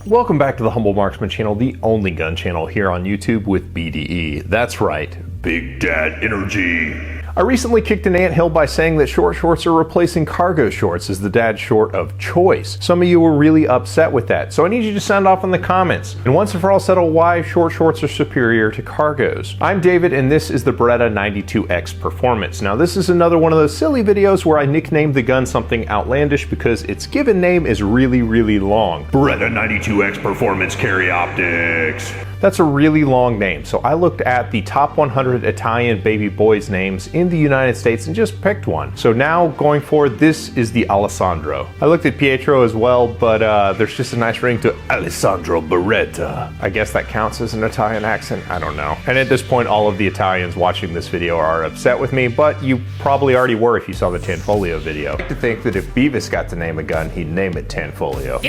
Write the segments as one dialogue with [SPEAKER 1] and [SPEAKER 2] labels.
[SPEAKER 1] Welcome back to the Humble Marksman channel, the only gun channel here on YouTube with BDE. That's right, Big Dad Energy. I recently kicked an anthill by saying that short shorts are replacing cargo shorts as the dad short of choice. Some of you were really upset with that, so I need you to sound off in the comments and once and for all settle why short shorts are superior to cargos. I'm David and this is the Beretta 92X Performance. Now this is another one of those silly videos where I nicknamed the gun something outlandish because its given name is really long. Beretta 92X Performance Carry Optics. That's a really long name, so I looked at the top 100 Italian baby boys names in the United States and just picked one. So now going forward, this is the Alessandro. I looked at Pietro as well, but there's just a nice ring to Alessandro Beretta. I guess that counts as an Italian accent, I don't know. And at this point, all of the Italians watching this video are upset with me, but you probably already were if you saw the Tanfoglio video. I like to think that if Beavis got to name a gun, he'd name it Tanfoglio.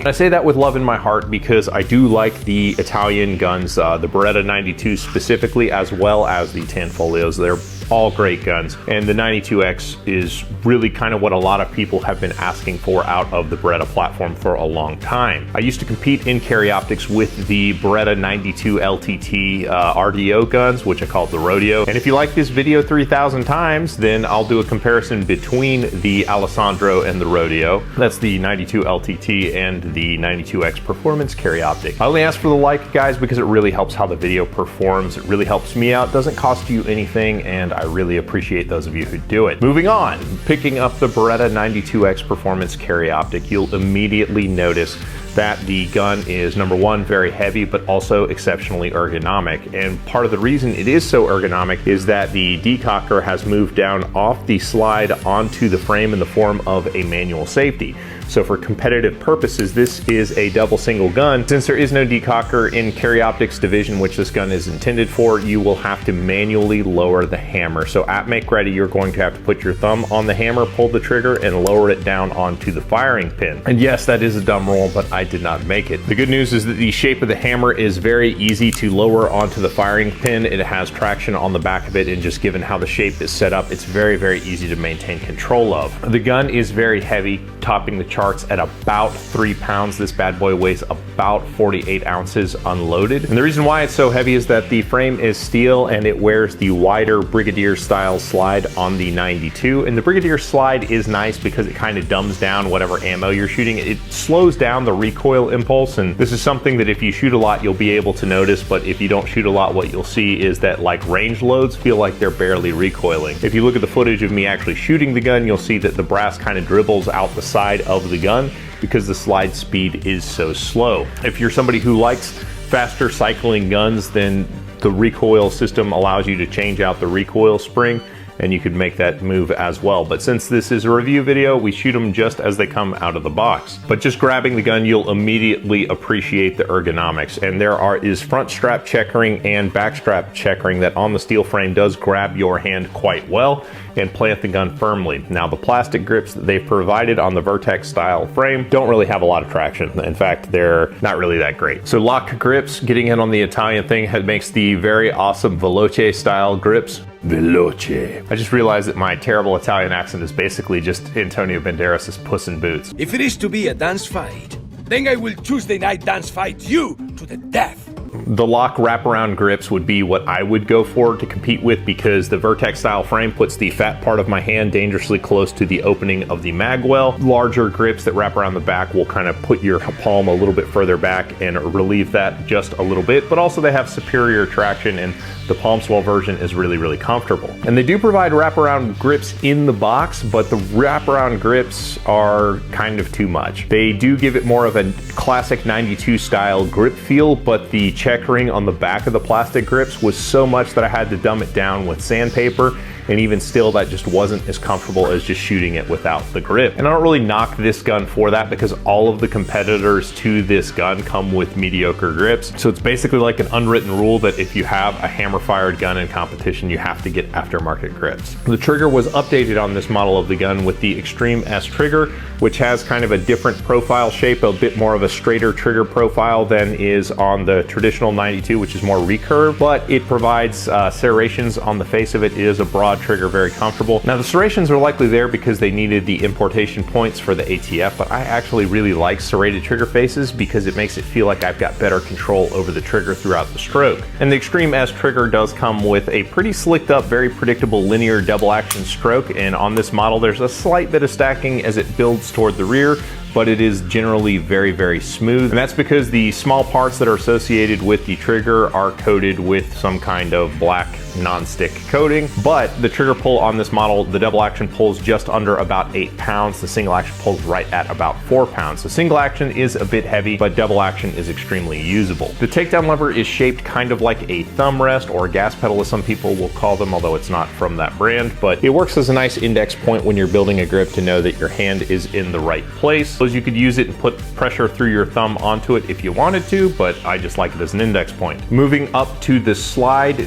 [SPEAKER 1] I say that with love in my heart because I do like the Italian guns, the Beretta 92 specifically, as well as the Tanfoglios. They're all great guns, and the 92X is really kind of what a lot of people have been asking for out of the Beretta platform for a long time. I used to compete in carry optics with the Beretta 92 LTT RDO guns, which I called the Rodeo, and if you like this video 3,000 times, then I'll do a comparison between the Alessandro and the Rodeo. That's the 92 LTT and the 92X Performance carry optic. I only ask for the like, guys, because it really helps how the video performs. It really helps me out, doesn't cost you anything, and I really appreciate those of you who do it. Moving on, picking up the Beretta 92X Performance carry optic, you'll immediately notice that the gun is, number one, very heavy, but also exceptionally ergonomic. And part of the reason it is so ergonomic is that the decocker has moved down off the slide onto the frame in the form of a manual safety. So for competitive purposes, this is a double single gun. Since there is no decocker in carry optics division, which this gun is intended for, you will have to manually lower the hammer. So at make ready, you're going to have to put your thumb on the hammer, pull the trigger, and lower it down onto the firing pin. And yes, that is a dumb rule, but I did not make it. The good news is that the shape of the hammer is very easy to lower onto the firing pin. It has traction on the back of it, and just given how the shape is set up, it's very easy to maintain control of. The gun is very heavy, topping the charts at about 3 pounds. This bad boy weighs about 48 ounces unloaded. And the reason why it's so heavy is that the frame is steel and it wears the wider Brigadier style slide on the 92. And the Brigadier slide is nice because it kind of dumbs down whatever ammo you're shooting. It slows down the recoil impulse, and this is something that if you shoot a lot, you'll be able to notice, but if you don't shoot a lot, what you'll see is that like range loads feel like they're barely recoiling. If you look at the footage of me actually shooting the gun, you'll see that the brass kind of dribbles out the side of the gun because the slide speed is so slow. If you're somebody who likes faster cycling guns, then the recoil system allows you to change out the recoil spring, and you could make that move as well. But since this is a review video, we shoot them just as they come out of the box. But just grabbing the gun, you'll immediately appreciate the ergonomics. And there is front strap checkering and back strap checkering that on the steel frame does grab your hand quite well and plant the gun firmly. Now the plastic grips that they've provided on the Vertex style frame don't really have a lot of traction. In fact, they're not really that great. So lock grips, getting in on the Italian thing, makes the very awesome Veloce style grips. Veloce. I just realized that my terrible Italian accent is basically just Antonio Banderas' Puss in Boots.
[SPEAKER 2] If it is to be a dance fight, then I will Tuesday night dance fight you to the death.
[SPEAKER 1] The lock wraparound grips would be what I would go for to compete with because the Vertex style frame puts the fat part of my hand dangerously close to the opening of the mag well. Larger grips that wrap around the back will kind of put your palm a little bit further back and relieve that just a little bit, but also they have superior traction and the palm swell version is really comfortable. And they do provide wraparound grips in the box, but the wraparound grips are kind of too much. They do give it more of a classic 92 style grip feel, but the checkering on the back of the plastic grips was so much that I had to dumb it down with sandpaper, and even still that just wasn't as comfortable as just shooting it without the grip. And I don't really knock this gun for that because all of the competitors to this gun come with mediocre grips. So it's basically like an unwritten rule that if you have a hammer fired gun in competition, you have to get aftermarket grips. The trigger was updated on this model of the gun with the Extreme S trigger, which has kind of a different profile shape, a bit more of a straighter trigger profile than is on the traditional 92, which is more recurve, but it provides serrations on the face of it. It is a broad trigger very comfortable. Now the serrations are likely there because they needed the importation points for the ATF, but I actually really like serrated trigger faces because it makes it feel like I've got better control over the trigger throughout the stroke. And the Extreme S trigger does come with a pretty slicked up, very predictable linear double action stroke, and on this model there's a slight bit of stacking as it builds toward the rear, but it is generally very, very smooth. And that's because the small parts that are associated with the trigger are coated with some kind of black non-stick coating. But the trigger pull on this model, the double action pulls just under about 8 pounds. The single action pulls right at about 4 pounds. So single action is a bit heavy, but double action is extremely usable. The takedown lever is shaped kind of like a thumb rest or a gas pedal, as some people will call them, although it's not from that brand. But it works as a nice index point when you're building a grip to know that your hand is in the right place. So you could use it and put pressure through your thumb onto it if you wanted to, but I just like it as an index point. Moving up to the slide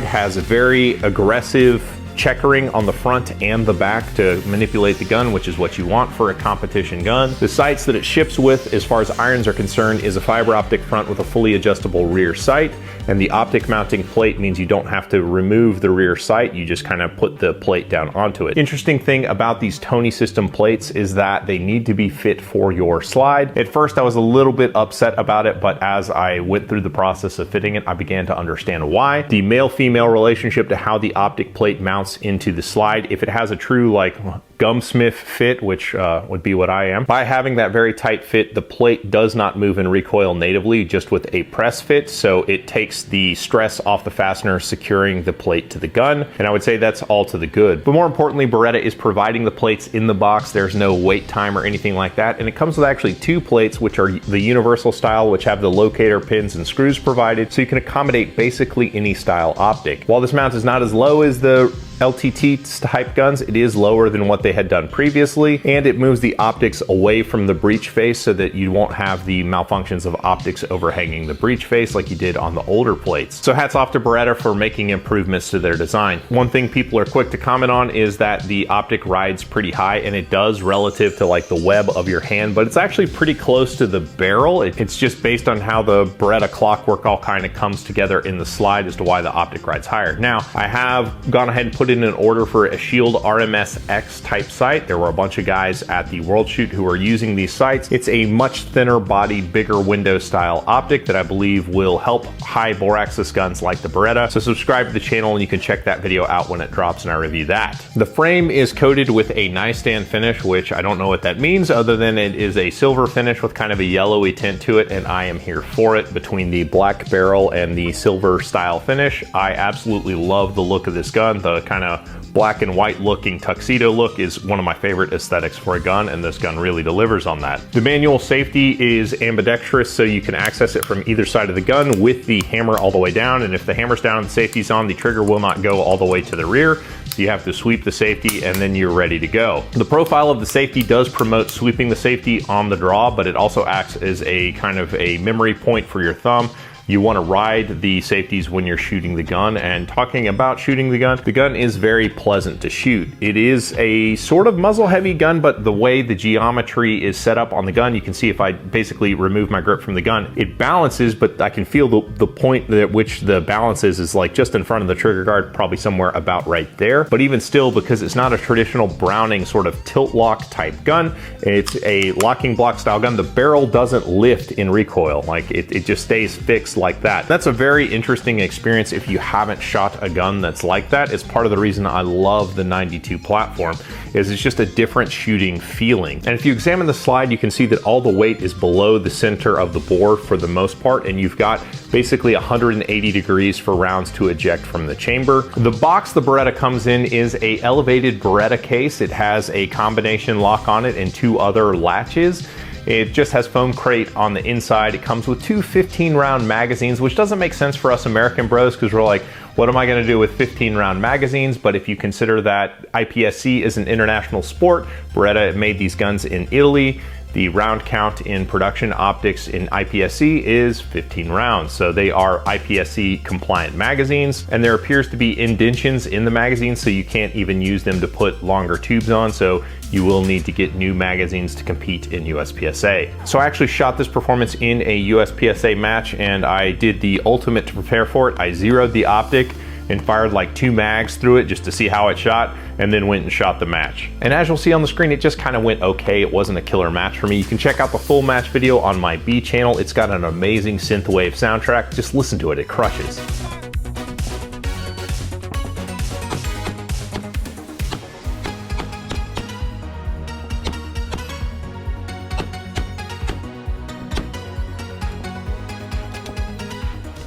[SPEAKER 1] has a very aggressive checkering on the front and the back to manipulate the gun, which is what you want for a competition gun. The sights that it ships with, as far as irons are concerned, is a fiber optic front with a fully adjustable rear sight, and the optic mounting plate means you don't have to remove the rear sight, you just kind of put the plate down onto it. Interesting thing about these Tony system plates is that they need to be fit for your slide. At first I was a little bit upset about it, but as I went through the process of fitting it, I began to understand why. The male-female relationship to how the optic plate mounts into the slide, if it has a true like gumsmith fit, which would be what I am, by having that very tight fit, the plate does not move and recoil natively just with a press fit, so it takes the stress off the fastener securing the plate to the gun, and I would say that's all to the good. But more importantly, Beretta is providing the plates in the box. There's no wait time or anything like that, and it comes with actually 2 plates, which are the universal style, which have the locator pins and screws provided, so you can accommodate basically any style optic. While this mount is not as low as the LTT type guns, it is lower than what they had done previously, and it moves the optics away from the breech face so that you won't have the malfunctions of optics overhanging the breech face like you did on the older plates. So hats off to Beretta for making improvements to their design. One thing people are quick to comment on is that the optic rides pretty high, and it does relative to like the web of your hand, but it's actually pretty close to the barrel. It's just based on how the Beretta clockwork all kind of comes together in the slide as to why the optic rides higher. Now, I have gone ahead and put in an order for a Shield RMS-X type sight. There were a bunch of guys at the World Shoot who are using these sights. It's a much thinner body, bigger window style optic that I believe will help high bore axis guns like the Beretta. So subscribe to the channel and you can check that video out when it drops and I review that. The frame is coated with a nightstand finish, which I don't know what that means other than it is a silver finish with kind of a yellowy tint to it, and I am here for it. Between the black barrel and the silver style finish, I absolutely love the look of this gun. The kind of black and white looking tuxedo look is one of my favorite aesthetics for a gun, and this gun really delivers on that. The manual safety is ambidextrous, so you can access it from either side of the gun with the hammer all the way down, and if the hammer's down and the safety's on, the trigger will not go all the way to the rear. So you have to sweep the safety and then you're ready to go. The profile of the safety does promote sweeping the safety on the draw, but it also acts as a kind of a memory point for your thumb. You want to ride the safeties when you're shooting the gun, and talking about shooting the gun is very pleasant to shoot. It is a sort of muzzle heavy gun, but the way the geometry is set up on the gun, you can see if I basically remove my grip from the gun, it balances, but I can feel the point at which the balance is like just in front of the trigger guard, probably somewhere about right there. But even still, because it's not a traditional Browning sort of tilt lock type gun, it's a locking block style gun, the barrel doesn't lift in recoil, like it just stays fixed like that. That's a very interesting experience if you haven't shot a gun that's like that. It's part of the reason I love the 92 platform, is it's just a different shooting feeling. And if you examine the slide, you can see that all the weight is below the center of the bore for the most part, and you've got basically 180 degrees for rounds to eject from the chamber. The box the Beretta comes in is a elevated Beretta case. It has a combination lock on it and 2 other latches. It just has foam crate on the inside. It comes with 2 15-round magazines, which doesn't make sense for us American bros because we're like, what am I going to do with 15-round magazines? But if you consider that IPSC is an international sport, Beretta made these guns in Italy. The round count in production optics in IPSC is 15 rounds. So they are IPSC compliant magazines, and there appears to be indentions in the magazines, so you can't even use them to put longer tubes on. So you will need to get new magazines to compete in USPSA. So I actually shot this performance in a USPSA match, and I did the ultimate to prepare for it. I zeroed the optic and fired like 2 mags through it just to see how it shot, and then went and shot the match. And as you'll see on the screen, it just kind of went okay. It wasn't a killer match for me. You can check out the full match video on my B channel. It's got an amazing synthwave soundtrack. Just listen to it, it crushes.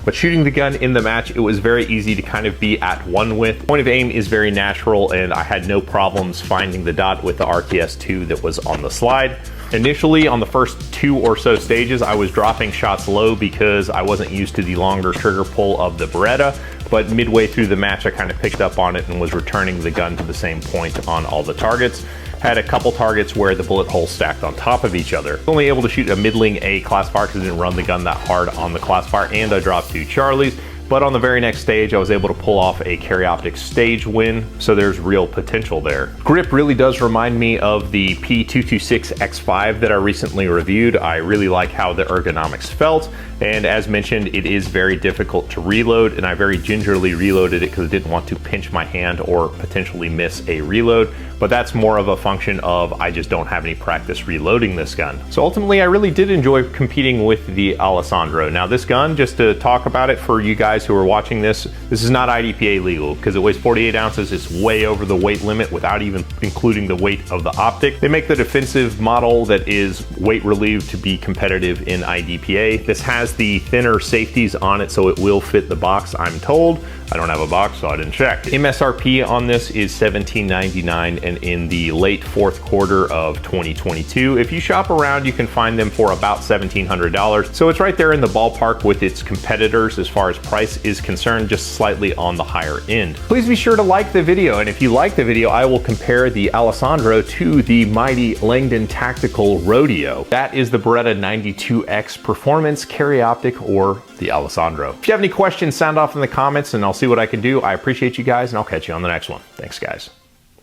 [SPEAKER 1] But shooting the gun in the match, it was very easy to kind of be at one with. Point of aim is very natural, and I had no problems finding the dot with the RTS-2 that was on the slide. Initially, on the first 2 or so stages, I was dropping shots low because I wasn't used to the longer trigger pull of the Beretta, but midway through the match, I kind of picked up on it and was returning the gun to the same point on all the targets. Had a couple targets where the bullet holes stacked on top of each other. Only able to shoot a middling A classifier because I didn't run the gun that hard on the classifier, and I dropped 2 Charlies. But on the very next stage, I was able to pull off a carry optic stage win, so there's real potential there. Grip really does remind me of the P226X5 that I recently reviewed. I really like how the ergonomics felt, and as mentioned, it is very difficult to reload, and I very gingerly reloaded it because I didn't want to pinch my hand or potentially miss a reload, but that's more of a function of I just don't have any practice reloading this gun. So ultimately, I really did enjoy competing with the Alessandro. Now this gun, just to talk about it for you guys who are watching this is not IDPA legal because it weighs 48 ounces. It's way over the weight limit without even including the weight of the Optic. They make the defensive model that is weight relieved to be competitive in IDPA. This has the thinner safeties on it, so it will fit the box, I'm told. I don't have a box, so I didn't check. MSRP on this is $17.99 and in the late 4th quarter of 2022. If you shop around, you can find them for about $1,700. So it's right there in the ballpark with its competitors as far as price is concerned, just slightly on the higher end. Please be sure to like the video, and if you like the video, I will compare the Alessandro to the mighty Langdon Tactical Rodeo. That is the Beretta 92X Performance Carry Optic, or the Alessandro. If you have any questions, sound off in the comments and I'll see what I can do. I appreciate you guys, and I'll catch you on the next one. Thanks, guys.